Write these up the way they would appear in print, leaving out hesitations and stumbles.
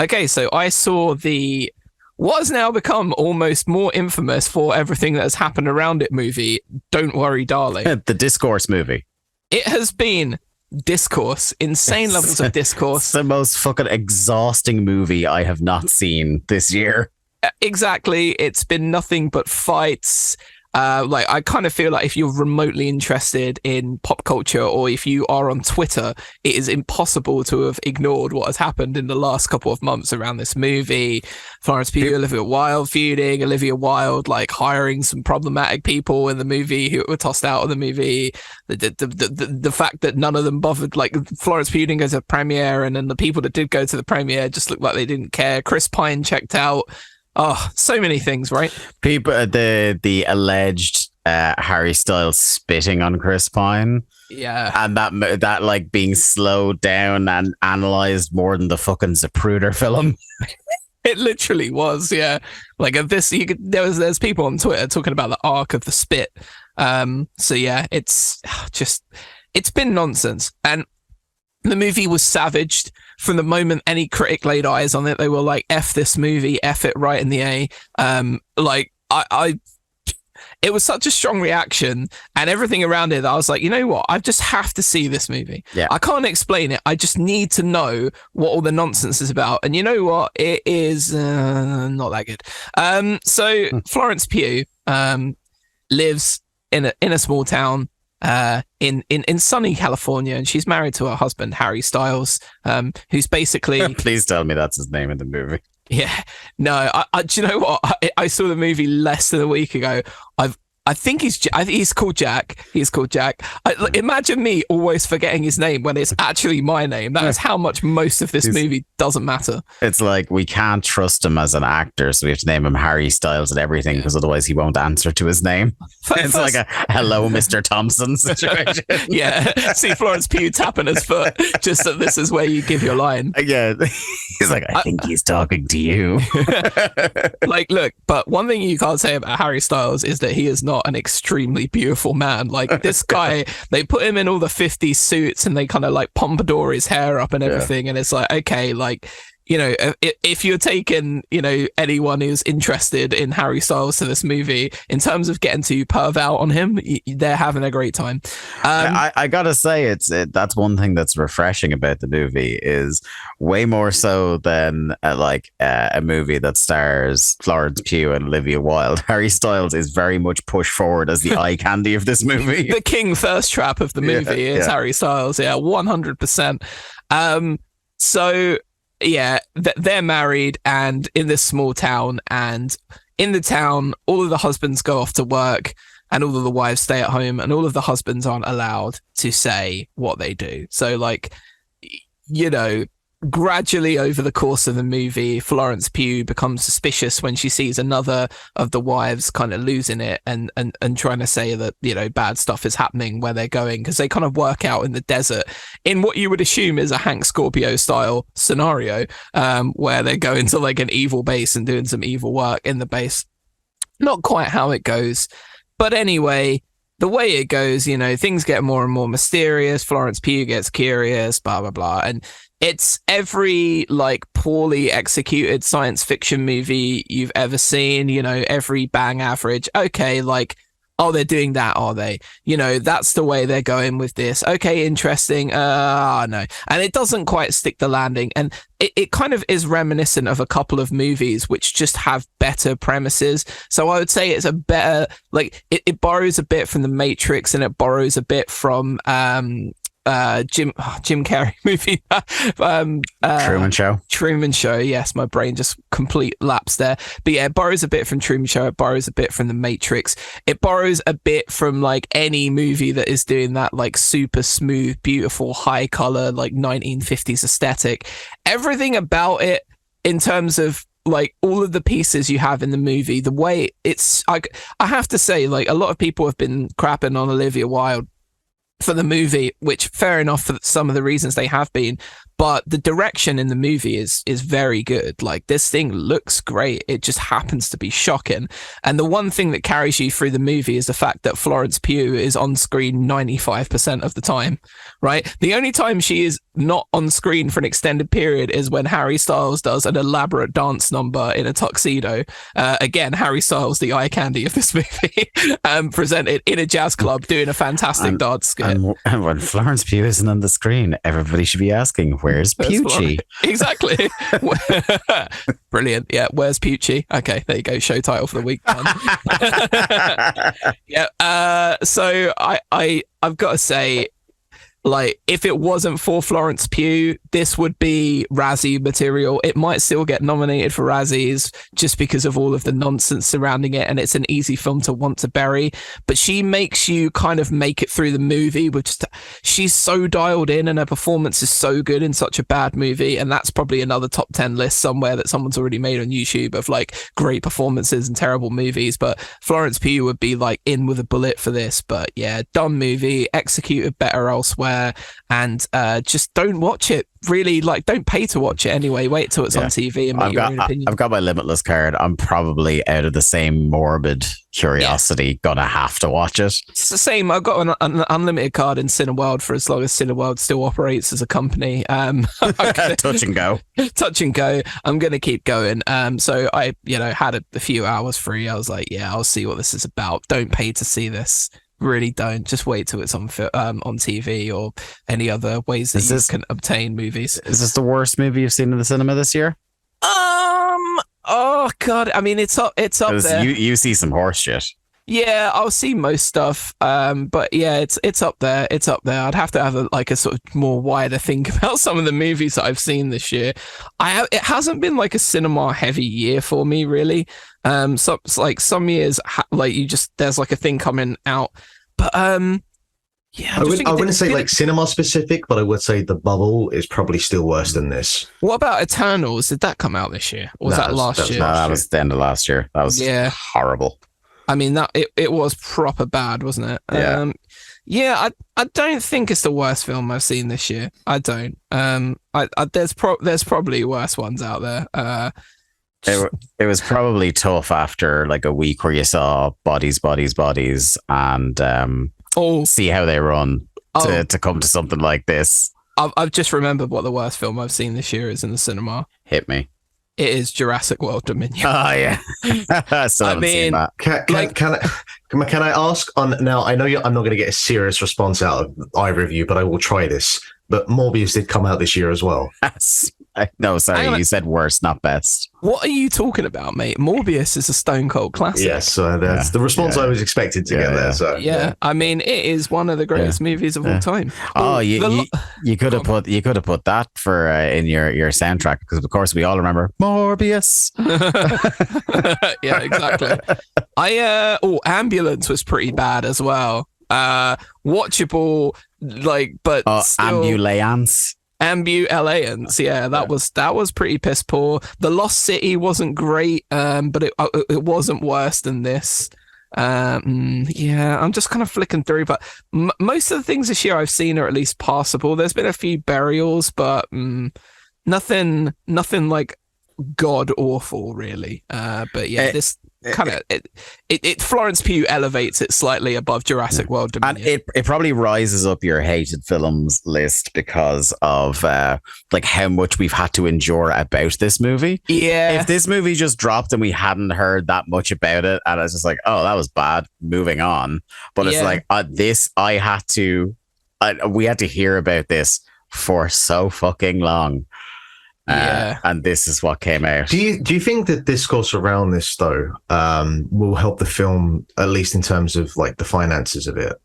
Okay, so I saw what has now become almost more infamous for everything that has happened around it movie, Don't Worry, Darling. The Discourse movie. It has been discourse, insane levels of discourse. It's the most fucking exhausting movie I have not seen this year. Exactly. It's been nothing but fights. I kind of feel like if you're remotely interested in pop culture, or if you are on Twitter, it is impossible to have ignored what has happened in the last couple of months around this movie. Florence Pugh, Olivia Wilde feuding, Olivia Wilde like hiring some problematic people in the movie who were tossed out of the movie. The fact that none of them bothered, like Florence Pugh didn't go to the premiere, and then the people that did go to the premiere just looked like they didn't care. Chris Pine checked out. Oh, so many things, right? People, the alleged Harry Styles spitting on Chris Pine. Yeah. And that like being slowed down and analyzed more than the fucking Zapruder film. It literally was, yeah. Like this, there's people on Twitter talking about the arc of the spit. So yeah, it's been nonsense. And the movie was savaged from the moment any critic laid eyes on it. They were like, F this movie, F it right in the A. It was such a strong reaction and everything around it that I was like, you know what? I just have to see this movie. Yeah. I can't explain it. I just need to know what all the nonsense is about. And you know what? It is not that good. So Florence Pugh lives in a small town in sunny California, and she's married to her husband Harry Styles, who's basically please tell me that's his name in the movie. Yeah, no, do you know what? I saw the movie less than a week ago. I think he's called Jack. He's called Jack. Imagine me always forgetting his name when it's actually my name. That is how much most of this movie doesn't matter. It's like we can't trust him as an actor, so we have to name him Harry Styles and everything, because otherwise he won't answer to his name. It's like a hello, Mr. Thompson situation. Yeah, see Florence Pugh tapping his foot, just that this is where you give your line. Yeah, he's like, I think he's talking to you. Like, look, but one thing you can't say about Harry Styles is that he is not an extremely beautiful man. Like this guy, they put him in all the 50s suits and they kind of like pompadour his hair up and everything, and it's like, okay, like, you know, if you're taking, you know, anyone who's interested in Harry Styles to this movie, in terms of getting to perv out on him, they're having a great time. I gotta say, that's one thing that's refreshing about the movie, is way more so than a movie that stars Florence Pugh and Olivia Wilde. Harry Styles is very much pushed forward as the eye candy of this movie. The king thirst trap of the movie is Harry Styles. Yeah, 100%. So yeah, they're married and in this small town, and in the town, all of the husbands go off to work and all of the wives stay at home, and all of the husbands aren't allowed to say what they do. So like, you know, gradually over the course of the movie, Florence Pugh becomes suspicious when she sees another of the wives kind of losing it and trying to say that, you know, bad stuff is happening where they're going, because they kind of work out in the desert in what you would assume is a Hank Scorpio style scenario, where they're going to like an evil base and doing some evil work in the base. Not quite how it goes, but anyway, the way it goes, you know, things get more and more mysterious. Florence Pugh gets curious, blah, blah, blah. And it's every like poorly executed science fiction movie you've ever seen, you know, every bang average. Okay, like, oh, they're doing that, are they? You know, that's the way they're going with this. Okay, interesting. No. And it doesn't quite stick the landing. And it kind of is reminiscent of a couple of movies which just have better premises. So I would say it's a better, like, it borrows a bit from The Matrix, and it borrows a bit from Jim Carrey movie, Truman Show. Yes, my brain just complete lapse there. But yeah, it borrows a bit from Truman Show. It borrows a bit from The Matrix. It borrows a bit from like any movie that is doing that like super smooth, beautiful, high color, like 1950s aesthetic. Everything about it, in terms of like all of the pieces you have in the movie, the way it's, I have to say, like, a lot of people have been crapping on Olivia Wilde for the movie, which fair enough for some of the reasons they have been, but the direction in the movie is very good. Like, this thing looks great. It just happens to be shocking. And the one thing that carries you through the movie is the fact that Florence Pugh is on screen 95% of the time, right? The only time she is not on screen for an extended period is when Harry Styles does an elaborate dance number in a tuxedo. Again, Harry Styles, the eye candy of this movie, presented in a jazz club doing a fantastic dance skit. And when Florence Pugh isn't on the screen, everybody should be asking, where's Pucci? Exactly. Brilliant. Yeah, where's Pucci? Okay, there you go. Show title for the week. Yeah. So I've got to say, like, if it wasn't for Florence Pugh, this would be Razzie material. It might still get nominated for Razzies just because of all of the nonsense surrounding it, and it's an easy film to want to bury. But she makes you kind of make it through the movie, she's so dialed in, and her performance is so good in such a bad movie. And that's probably another top 10 list somewhere that someone's already made on YouTube of like great performances and terrible movies. But Florence Pugh would be like in with a bullet for this. But yeah, dumb movie, executed better elsewhere. And just don't watch it. Really, like, don't pay to watch it anyway. Wait till it's on TV and make your own opinion. I've got my Limitless card. I'm probably out of the same morbid curiosity gonna have to watch it. It's the same. I've got an unlimited card in Cineworld for as long as Cineworld still operates as a company. Touch and go. Touch and go. I'm gonna keep going. So I, had a few hours free. I was like, yeah, I'll see what this is about. Don't pay to see this. Really don't. Just wait till it's on TV or any other ways that you can obtain movies. Is this the worst movie you've seen in the cinema this year? Oh god. I mean, it's up there. You see some horse shit. Yeah, I'll see most stuff. But yeah, it's up there. It's up there. I'd have to have a sort of more wider think about some of the movies that I've seen this year. It hasn't been like a cinema heavy year for me, really. So it's like some years, there's like a thing coming out, but yeah. I wouldn't say like cinema specific, but I would say The Bubble is probably still worse than this. What about Eternals? Did that come out this year? Or was that last year? No, that was the end of last year. That was horrible. I mean, it was proper bad, wasn't it? Yeah. I don't think it's the worst film I've seen this year. I don't. There's probably worse ones out there. It was probably tough after like a week where you saw bodies, and see how they run to come to something like this. I've just remembered what the worst film I've seen this year is in the cinema. Hit me. It is Jurassic World Dominion. Oh yeah. I mean, can I ask on now? I know I'm not going to get a serious response out of either of you, but I will try this. But Morbius did come out this year as well. No, sorry, you said worst, not best. What are you talking about, mate? Morbius is a stone cold classic. Yes, that's the response I was expected to get there. So I mean, it is one of the greatest movies of all time. You could have put that for in your soundtrack, because of course we all remember Morbius. Yeah, exactly. Ambulance was pretty bad as well. Watchable, but still, Ambulance, yeah, that was pretty piss poor. The Lost City wasn't great, but it wasn't worse than this. I'm just kind of flicking through, but most of the things this year I've seen are at least passable. There's been a few burials, but nothing like god awful, really. But yeah, this kind of it Florence Pugh elevates it slightly above Jurassic World Dominion. And it probably rises up your hated films list because of like how much we've had to endure about this movie. Yeah, if this movie just dropped and we hadn't heard that much about it, and it's just like, oh, that was bad, moving on. But it's like we had to hear about this for so fucking long. And this is what came out. Do you think that discourse around this though will help the film, at least in terms of like the finances of it?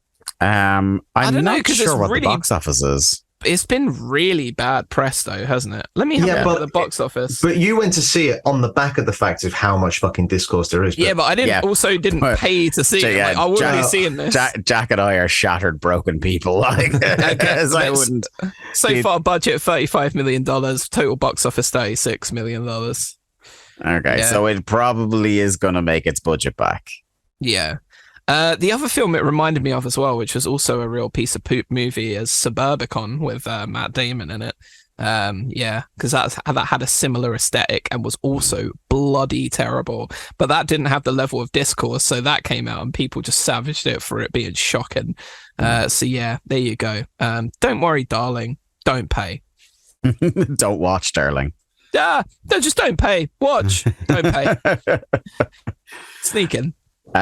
I'm not sure what the box office is. It's been really bad press though, hasn't it? Let me have a look at the box office. But you went to see it on the back of the fact of how much fucking discourse there is. But I didn't pay to see it. Like, I wouldn't be seeing this. Jack and I are shattered, broken people. Like, I wouldn't. So far, budget $35 million, total box office $36 million. Okay, so it probably is going to make its budget back. Yeah. The other film it reminded me of as well, which was also a real piece of poop movie, is Suburbicon with Matt Damon in it. Yeah, because that had a similar aesthetic and was also bloody terrible, but that didn't have the level of discourse, so that came out and people just savaged it for it being shocking. So yeah, there you go. Don't worry, darling, don't pay. Don't watch, darling. No, just don't pay. Watch, don't pay. Sneaking.